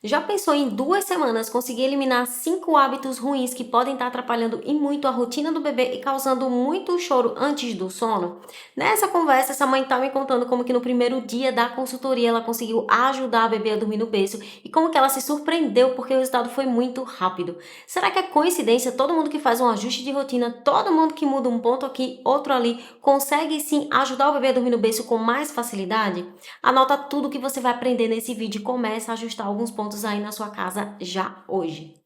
Já pensou em 2 semanas conseguir eliminar 5 hábitos ruins que podem estar atrapalhando e muito a rotina do bebê e causando muito choro antes do sono? Nessa conversa, essa mãe tá me contando como que no primeiro dia da consultoria ela conseguiu ajudar a bebê a dormir no berço e como que ela se surpreendeu porque o resultado foi muito rápido. Será que é coincidência? Todo mundo que faz um ajuste de rotina, todo mundo que muda um ponto aqui, outro ali, consegue sim ajudar o bebê a dormir no berço com mais facilidade? Anota tudo que você vai aprender nesse vídeo e começa a ajustar alguns pontos aí na sua casa já hoje.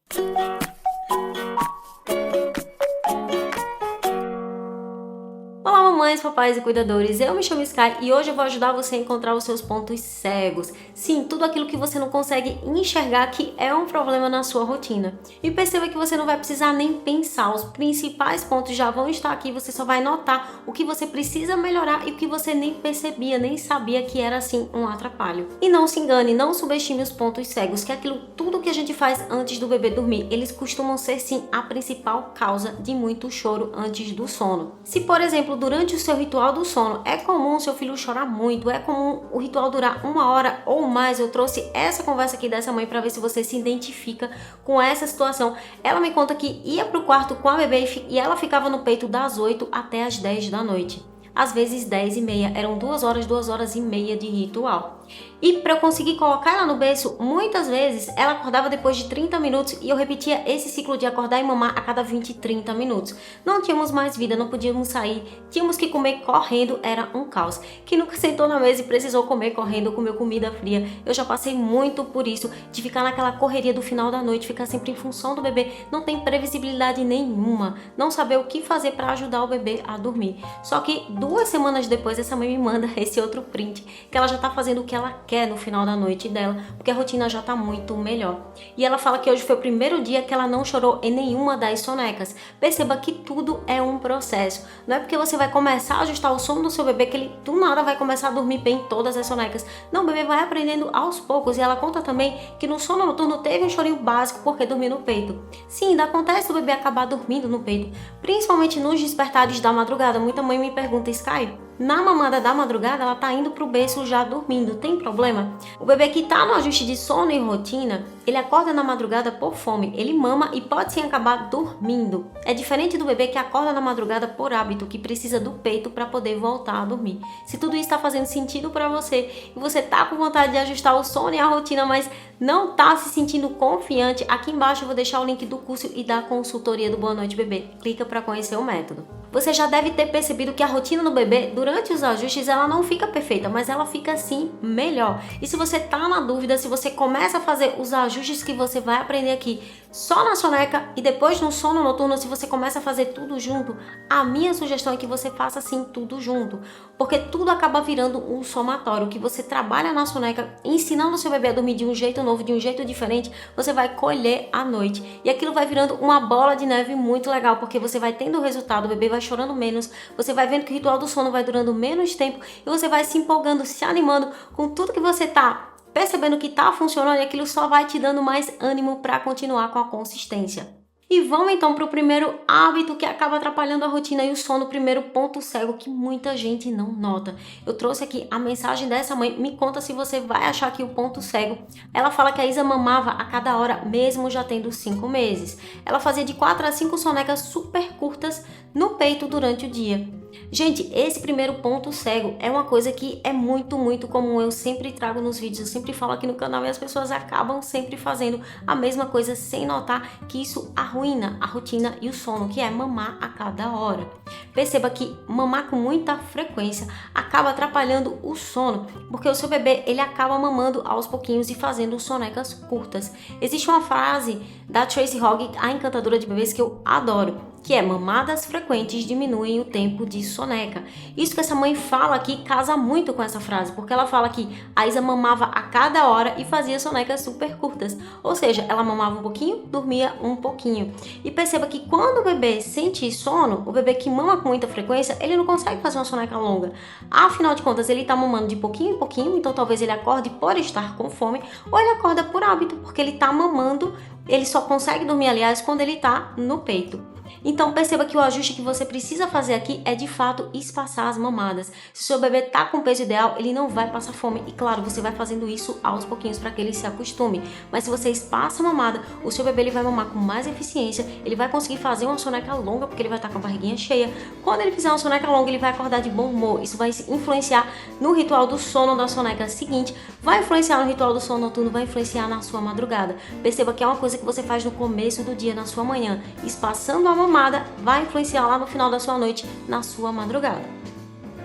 Olá, mamães, papais e cuidadores, eu me chamo Sky e hoje eu vou ajudar você a encontrar os seus pontos cegos. Sim, tudo aquilo que você não consegue enxergar que é um problema na sua rotina. E perceba que você não vai precisar nem pensar, os principais pontos já vão estar aqui, você só vai notar o que você precisa melhorar e o que você nem percebia, nem sabia que era assim um atrapalho. E não se engane, não subestime os pontos cegos, que é aquilo tudo que a gente faz antes do bebê dormir, eles costumam ser sim a principal causa de muito choro antes do sono. Se, por exemplo, durante o seu ritual do sono é comum seu filho chorar muito, é comum o ritual durar 1 hora ou mais, eu trouxe essa conversa aqui dessa mãe para ver se você se identifica com essa situação. Ela me conta que ia pro quarto com a bebê e ela ficava no peito das 8 até as 10 da noite. Às vezes 10h30, eram 2 horas e meia de ritual. E para eu conseguir colocar ela no berço, muitas vezes ela acordava depois de 30 minutos e eu repetia esse ciclo de acordar e mamar a cada 20 e 30 minutos. Não tínhamos mais vida, não podíamos sair, tínhamos que comer correndo, era um caos. Quem nunca sentou na mesa e precisou comer correndo, comeu comida fria? Eu já passei muito por isso, de ficar naquela correria do final da noite, ficar sempre em função do bebê, não tem previsibilidade nenhuma, não saber o que fazer para ajudar o bebê a dormir. Só que 2 semanas depois, essa mãe me manda esse outro print, que ela já tá fazendo o que ela quer no final da noite dela, porque a rotina já tá muito melhor. E ela fala que hoje foi o primeiro dia que ela não chorou em nenhuma das sonecas. Perceba que tudo é um processo. Não é porque você vai começar a ajustar o sono do seu bebê que ele do nada vai começar a dormir bem todas as sonecas. Não, o bebê vai aprendendo aos poucos. E ela conta também que no sono noturno teve um chorinho básico porque dormiu no peito. Sim, ainda acontece o bebê acabar dormindo no peito, principalmente nos despertares da madrugada. Muita mãe me pergunta, Sky, na mamada da madrugada ela tá indo pro berço já dormindo, tem problema? O bebê que tá no ajuste de sono e rotina, ele acorda na madrugada por fome, ele mama e pode sim acabar dormindo. É diferente do bebê que acorda na madrugada por hábito, que precisa do peito para poder voltar a dormir. Se tudo isso tá fazendo sentido para você e você tá com vontade de ajustar o sono e a rotina, mas não tá se sentindo confiante, aqui embaixo eu vou deixar o link do curso e da consultoria do Boa Noite Bebê. Clica para conhecer o método. Você já deve ter percebido que a rotina do bebê, durante os ajustes, ela não fica perfeita, mas ela fica assim melhor. E se você tá na dúvida, se você começa a fazer os ajustes que você vai aprender aqui só na soneca e depois no sono noturno, se você começa a fazer tudo junto, a minha sugestão é que você faça assim tudo junto, porque tudo acaba virando um somatório, que você trabalha na soneca, ensinando o seu bebê a dormir de um jeito novo, de um jeito diferente, você vai colher à noite. E aquilo vai virando uma bola de neve muito legal, porque você vai tendo o resultado, o bebê vai chorando menos, você vai vendo que o ritual do sono vai durando menos tempo e você vai se empolgando, se animando com tudo que você tá percebendo que tá funcionando, e aquilo só vai te dando mais ânimo para continuar com a consistência. E vamos então para o primeiro hábito que acaba atrapalhando a rotina e o sono, o primeiro ponto cego que muita gente não nota. Eu trouxe aqui a mensagem dessa mãe, me conta se você vai achar aqui o ponto cego. Ela fala que a Isa mamava a cada hora, mesmo já tendo 5 meses. Ela fazia de 4 a 5 sonecas super curtas no peito durante o dia. Gente, esse primeiro ponto cego é uma coisa que é muito comum, eu sempre trago nos vídeos, eu sempre falo aqui no canal e as pessoas acabam sempre fazendo a mesma coisa sem notar que isso arruína a rotina e o sono, que é mamar a cada hora. Perceba que mamar com muita frequência acaba atrapalhando o sono, porque o seu bebê ele acaba mamando aos pouquinhos e fazendo sonecas curtas. Existe uma frase da Tracy Hogg, a encantadora de bebês, que eu adoro, que é: mamadas frequentes diminuem o tempo de soneca. Isso que essa mãe fala aqui casa muito com essa frase, porque ela fala que a Isa mamava a cada hora e fazia sonecas super curtas. Ou seja, ela mamava um pouquinho, dormia um pouquinho. E perceba que quando o bebê sente sono, o bebê que mama com muita frequência, ele não consegue fazer uma soneca longa. Afinal de contas, ele tá mamando de pouquinho em pouquinho, então talvez ele acorde por estar com fome, ou ele acorda por hábito, porque ele tá mamando, ele só consegue dormir, aliás, quando ele tá no peito. Então perceba que o ajuste que você precisa fazer aqui é de fato espaçar as mamadas. Se o seu bebê tá com o peso ideal, ele não vai passar fome. E claro, você vai fazendo isso aos pouquinhos para que ele se acostume. Mas se você espaça a mamada, o seu bebê ele vai mamar com mais eficiência, ele vai conseguir fazer uma soneca longa porque ele vai estar com a barriguinha cheia. Quando ele fizer uma soneca longa, ele vai acordar de bom humor. Isso vai influenciar no ritual do sono da soneca seguinte, vai influenciar no ritual do sono noturno, vai influenciar na sua madrugada. Perceba que é uma coisa que você faz no começo do dia, na sua manhã. Espaçando a mamada vai influenciar lá no final da sua noite, na sua madrugada.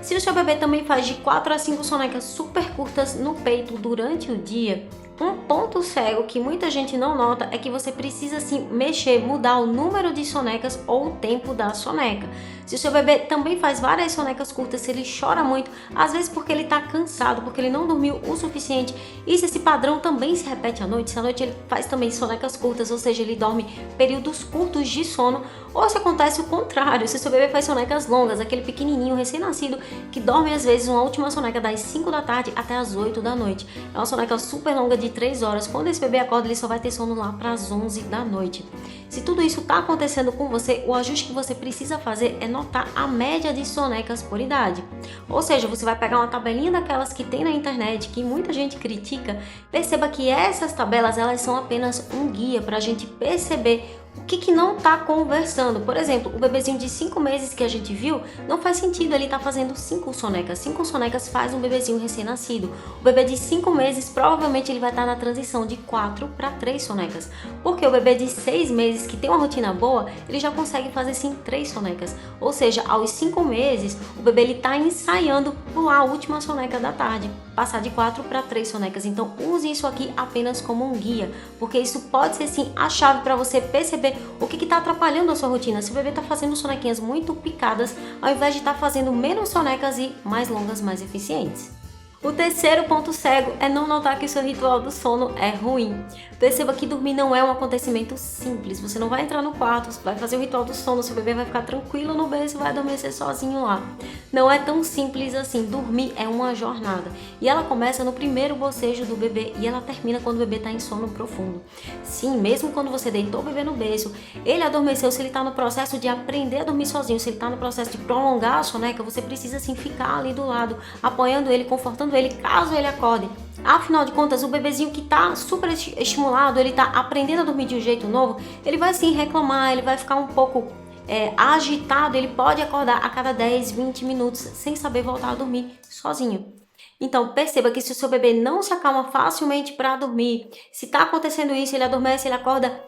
Se o seu bebê também faz de 4 a 5 sonecas super curtas no peito durante o dia, um ponto cego que muita gente não nota é que você precisa sim mexer, mudar o número de sonecas ou o tempo da soneca. Se o seu bebê também faz várias sonecas curtas, se ele chora muito, às vezes porque ele está cansado, porque ele não dormiu o suficiente, e se esse padrão também se repete à noite, se à noite ele faz também sonecas curtas, ou seja, ele dorme períodos curtos de sono, ou se acontece o contrário, se o seu bebê faz sonecas longas, aquele pequenininho recém-nascido que dorme às vezes uma última soneca das 5 da tarde até as 8 da noite. É uma soneca super longa de 3 horas. Quando esse bebê acorda, ele só vai ter sono lá para as 11 da noite. Se tudo isso está acontecendo com você, o ajuste que você precisa fazer é notar a média de sonecas por idade. Ou seja, você vai pegar uma tabelinha daquelas que tem na internet, que muita gente critica. Perceba que essas tabelas elas são apenas um guia para a gente perceber o que não está conversando. Por exemplo, o bebezinho de 5 meses que a gente viu, não faz sentido ele estar fazendo 5 sonecas. 5 sonecas faz um bebezinho recém-nascido. O bebê de 5 meses, provavelmente ele vai estar na transição de 4 para 3 sonecas. Porque o bebê de 6 meses, que tem uma rotina boa, ele já consegue fazer sim 3 sonecas. Ou seja, aos 5 meses, o bebê está ensaiando pular a última soneca da tarde, passar de 4 para 3 sonecas. Então use isso aqui apenas como um guia, porque isso pode ser sim a chave para você perceber o que está atrapalhando a sua rotina. Se o bebê está fazendo sonequinhas muito picadas, ao invés de estar fazendo menos sonecas e mais longas, mais eficientes. O terceiro ponto cego é não notar que o seu ritual do sono é ruim. Perceba que dormir não é um acontecimento simples. Você não vai entrar no quarto, vai fazer o ritual do sono, seu bebê vai ficar tranquilo no berço e vai adormecer sozinho lá. Não é tão simples assim. Dormir é uma jornada. E ela começa no primeiro bocejo do bebê e ela termina quando o bebê está em sono profundo. Sim, mesmo quando você deitou o bebê no berço, ele adormeceu, se ele está no processo de aprender a dormir sozinho, se ele está no processo de prolongar a soneca, você precisa sim ficar ali do lado, apoiando ele, confortando ele, caso ele acorde. Afinal de contas, o bebezinho que tá super estimulado, ele tá aprendendo a dormir de um jeito novo, ele vai sim reclamar, ele vai ficar um pouco agitado, ele pode acordar a cada 10, 20 minutos sem saber voltar a dormir sozinho. Então perceba que se o seu bebê não se acalma facilmente para dormir, se está acontecendo isso, ele adormece, ele acorda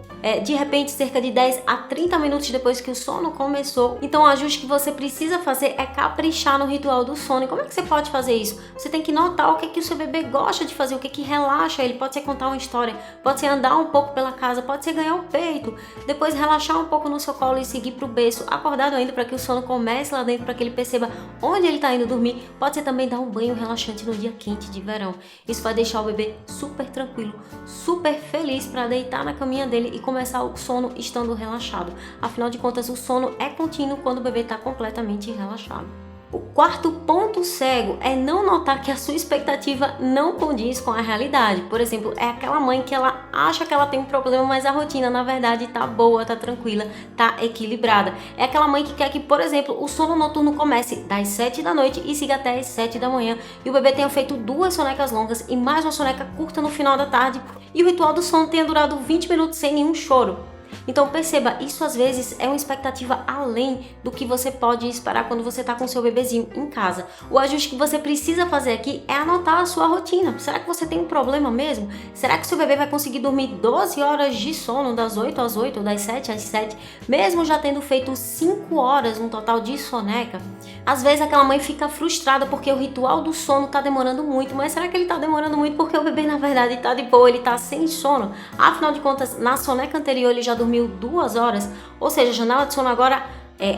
de repente cerca de 10 a 30 minutos depois que o sono começou. Então o ajuste que você precisa fazer é caprichar no ritual do sono. E como é que você pode fazer isso? Você tem que notar o que o seu bebê gosta de fazer, o que relaxa ele. Pode ser contar uma história, pode ser andar um pouco pela casa, pode ser ganhar o peito, depois relaxar um pouco no seu colo e seguir para o berço, acordado ainda para que o sono comece lá dentro, para que ele perceba onde ele está indo dormir. Pode ser também dar um banho relaxante no dia quente de verão. Isso vai deixar o bebê super tranquilo, super feliz para deitar na caminha dele e começar o sono estando relaxado. Afinal de contas, o sono é contínuo quando o bebê está completamente relaxado. O quarto ponto cego é não notar que a sua expectativa não condiz com a realidade. Por exemplo, é aquela mãe que ela acha que ela tem um problema, mas a rotina na verdade tá boa, tá tranquila, tá equilibrada. É aquela mãe que quer que, por exemplo, o sono noturno comece das 7 da noite e siga até as 7 da manhã e o bebê tenha feito 2 sonecas longas e mais uma soneca curta no final da tarde e o ritual do sono tenha durado 20 minutos sem nenhum choro. Então perceba, isso às vezes é uma expectativa além do que você pode esperar quando você está com seu bebezinho em casa. O ajuste que você precisa fazer aqui é anotar a sua rotina. Será que você tem um problema mesmo? Será que seu bebê vai conseguir dormir 12 horas de sono das 8 às 8, das 7 às 7, mesmo já tendo feito 5 horas no total de soneca? Às vezes aquela mãe fica frustrada porque o ritual do sono está demorando muito, mas será que ele está demorando muito porque o bebê na verdade está de boa, ele está sem sono? Afinal de contas, na soneca anterior ele já dormiu 2 horas, ou seja, a janela de sono agora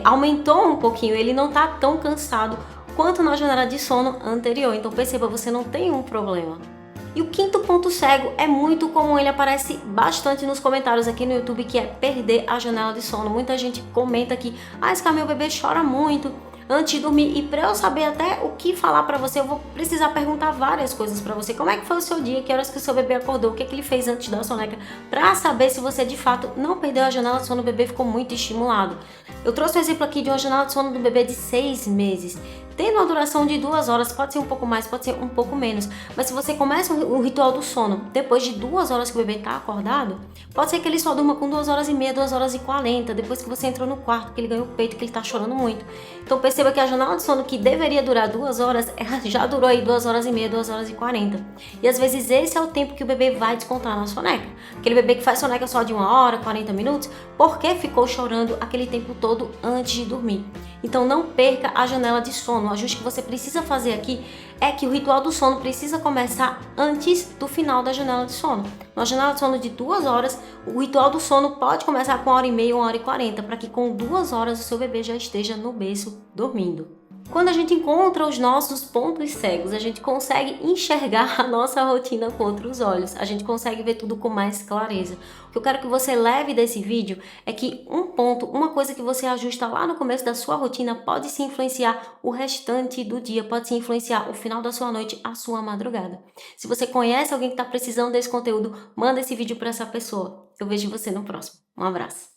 aumentou um pouquinho, ele não está tão cansado quanto na janela de sono anterior. Então perceba, você não tem um problema. E o quinto ponto cego é muito comum, ele aparece bastante nos comentários aqui no YouTube, que é perder a janela de sono. Muita gente comenta que, Sky, meu bebê chora muito, antes de dormir. E para eu saber até o que falar para você, eu vou precisar perguntar várias coisas para você. Como é que foi o seu dia? Que horas que o seu bebê acordou? O que é que ele fez antes da soneca? Para saber se você de fato não perdeu a janela de sono, o bebê ficou muito estimulado. Eu trouxe um exemplo aqui de uma janela de sono do bebê de 6 meses. Tendo uma duração de 2 horas, pode ser um pouco mais, pode ser um pouco menos. Mas se você começa o ritual do sono depois de 2 horas que o bebê está acordado, pode ser que ele só durma com 2 horas e meia, 2 horas e 40, depois que você entrou no quarto, que ele ganhou o peito, que ele está chorando muito. Então perceba que a janela de sono que deveria durar 2 horas, já durou aí 2 horas e meia, 2 horas e 40. E às vezes esse é o tempo que o bebê vai descontar na soneca. Aquele bebê que faz soneca só de 1 hora, 40 minutos, porque ficou chorando aquele tempo todo antes de dormir. Então não perca a janela de sono. O ajuste que você precisa fazer aqui é que o ritual do sono precisa começar antes do final da janela de sono. Uma janela de sono de 2 horas, o ritual do sono pode começar com 1 hora e meia, 1 hora e 40, para que com 2 horas o seu bebê já esteja no berço dormindo. Quando a gente encontra os nossos pontos cegos, a gente consegue enxergar a nossa rotina com outros olhos, a gente consegue ver tudo com mais clareza. O que eu quero que você leve desse vídeo é que um ponto, uma coisa que você ajusta lá no começo da sua rotina pode se influenciar o restante do dia, pode se influenciar o final da sua noite, a sua madrugada. Se você conhece alguém que está precisando desse conteúdo, manda esse vídeo para essa pessoa. Eu vejo você no próximo. Um abraço.